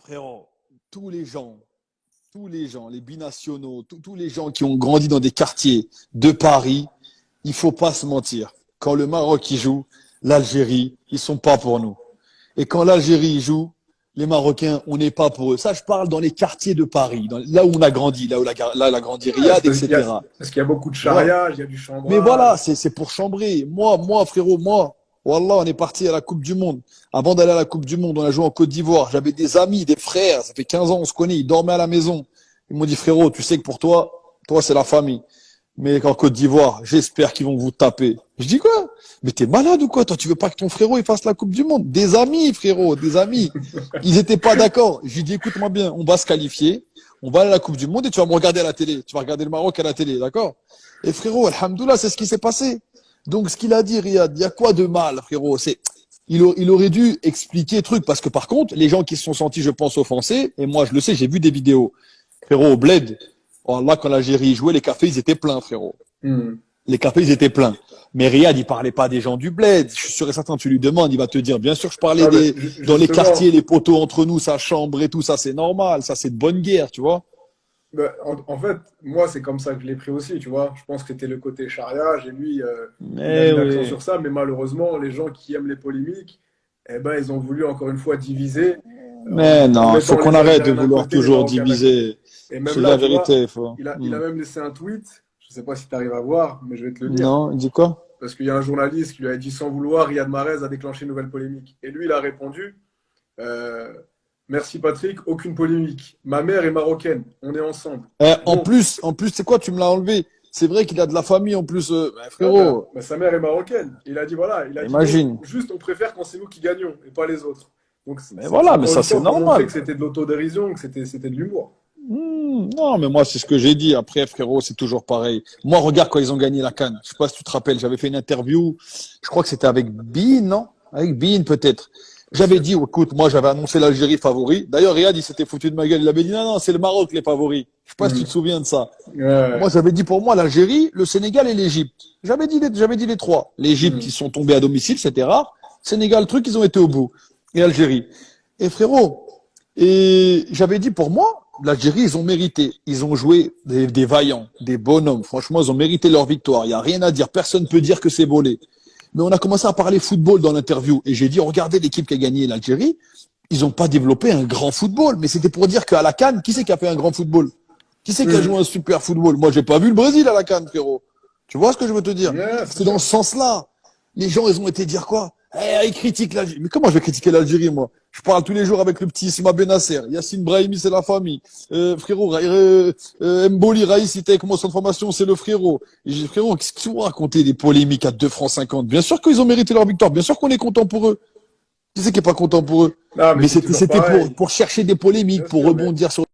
Frérot, tous les gens, les binationaux, tous les gens qui ont grandi dans des quartiers de Paris, il faut pas se mentir. Quand le Maroc y joue, l'Algérie, ils sont pas pour nous. Et quand l'Algérie y joue, les Marocains, on n'est pas pour eux. Ça, je parle dans les quartiers de Paris, là où on a grandi, là où a grandi Ouais, Riyad, etc. parce qu'il y a beaucoup de Voilà. charriage, il y a du Mais voilà, chambrage. c'est pour chambrer. Moi, frérot, Wallah, on est parti à la Coupe du Monde. Avant d'aller à la Coupe du Monde, on a joué en Côte d'Ivoire. J'avais des amis, des frères, ça fait 15 ans, on se connaît, ils dormaient à la maison. Ils m'ont dit, frérot, tu sais que pour toi, c'est la famille. Mais qu'en Côte d'Ivoire, j'espère qu'ils vont vous taper. Je dis quoi? Mais t'es malade ou quoi? Toi, tu veux pas que ton frérot il fasse la Coupe du Monde? Des amis, frérot, des amis. Ils étaient pas d'accord. J'ai dit, écoute-moi bien, on va se qualifier, on va aller à la Coupe du Monde et tu vas me regarder à la télé. Tu vas regarder le Maroc à la télé, d'accord? Et frérot, alhamdoulilah, c'est ce qui s'est passé. Donc, ce qu'il a dit, Riyad, il y a quoi de mal, frérot? Il aurait dû expliquer le truc, parce que par contre, les gens qui se sont sentis, je pense, offensés, et moi, je le sais, j'ai vu des vidéos. Frérot, au Bled, oh là, quand l'Algérie jouait, les cafés, ils étaient pleins, frérot. Hmm. Les cafés, ils étaient pleins. Mais Riyad, il parlait pas des gens du Bled. Je suis sûr et certain, tu lui demandes, il va te dire, bien sûr, je parlais Non, mais dans les justement, quartiers, les poteaux entre nous, ça chambre et tout, ça, c'est normal, ça, c'est de bonne guerre, tu vois. bah, en fait, moi, c'est comme ça que je l'ai pris aussi, tu vois. Je pense que c'était le côté charriage et lui, il a Mais mis l'accent oui. sur ça. Mais malheureusement, les gens qui aiment les polémiques, eh ben, ils ont voulu encore une fois diviser Mais en non, faut mettant qu'on les arrête de Algériens d'un vouloir côté, les toujours Marocains d'un côté. diviser. Et même C'est là, la tu vois, vérité, faut. il a même laissé un tweet. Je sais pas si tu arrives à voir, mais je vais te le lire. Non, il dit quoi? Parce qu'il y a un journaliste qui lui a dit sans vouloir, Riyad Mahrez a déclenché une nouvelle polémique. Et lui, il a répondu euh, merci Patrick, aucune polémique. Ma mère est marocaine, on est ensemble. Bon, En plus, c'est quoi? Tu me l'as enlevé. C'est vrai qu'il a de la famille en plus, ouais, frérot. sa mère est marocaine. Il a dit voilà, il a dit bon, Imagine. juste on préfère quand c'est nous qui gagnons et pas les autres. Donc Mais c'est voilà, mais encore ça une c'est fois pour montrer normal. que c'était de l'autodérision, que c'était de l'humour. Non, mais moi c'est ce que j'ai dit. Après, frérot, c'est toujours pareil. Moi, regarde quand ils ont gagné la CAN. Je sais pas si tu te rappelles. J'avais fait une interview. Je crois que c'était avec Bean, non? Avec Bean peut-être. J'avais dit, oh, écoute, moi j'avais annoncé l'Algérie favori. D'ailleurs, Riyad, il s'était foutu de ma gueule. Il avait dit non, non, c'est le Maroc les favoris. Je sais pas si tu te Mhm. souviens de ça. Ouais. Moi, j'avais dit pour moi l'Algérie, le Sénégal et l'Égypte. J'avais dit les trois. L'Égypte, ils Mhm. sont tombés à domicile, c'était rare. Sénégal, truc, ils ont été au bout. Et Algérie. Et frérot, et j'avais dit pour moi, l'Algérie, ils ont mérité. Ils ont joué des vaillants, des bonhommes. Franchement, ils ont mérité leur victoire. Il n'y a rien à dire. Personne ne peut dire que c'est volé. Mais on a commencé à parler football dans l'interview. Et j'ai dit, regardez l'équipe qui a gagné l'Algérie. Ils n'ont pas développé un grand football. Mais c'était pour dire qu'à la CAN, qui c'est qui a fait un grand football? Qui c'est qui a joué un Mhm. super football? Moi, j'ai pas vu le Brésil à la CAN, frérot. Tu vois ce que je veux te dire? Ouais, c'est C'est dans sûr. ce sens-là. Les gens, ils ont été dire quoi? Ils critiquent l'Algérie. Mais comment je vais critiquer l'Algérie, moi? Je parle tous les jours avec le petit Isma Benasser. Yassine Brahimi, c'est la famille. Frérot, Mboli, Raïs, il était avec moi en formation, c'est le frérot. Et j'ai dit, frérot, qu'est-ce que tu vas raconter des polémiques à 2 francs 50? Bien sûr qu'ils ont mérité leur victoire. Bien sûr qu'on est content pour eux. Qui c'est qui est pas content pour eux? Non, mais Mais c'est toujours c'était pareil. pour chercher des polémiques, Bien pour sûr, mais rebondir sur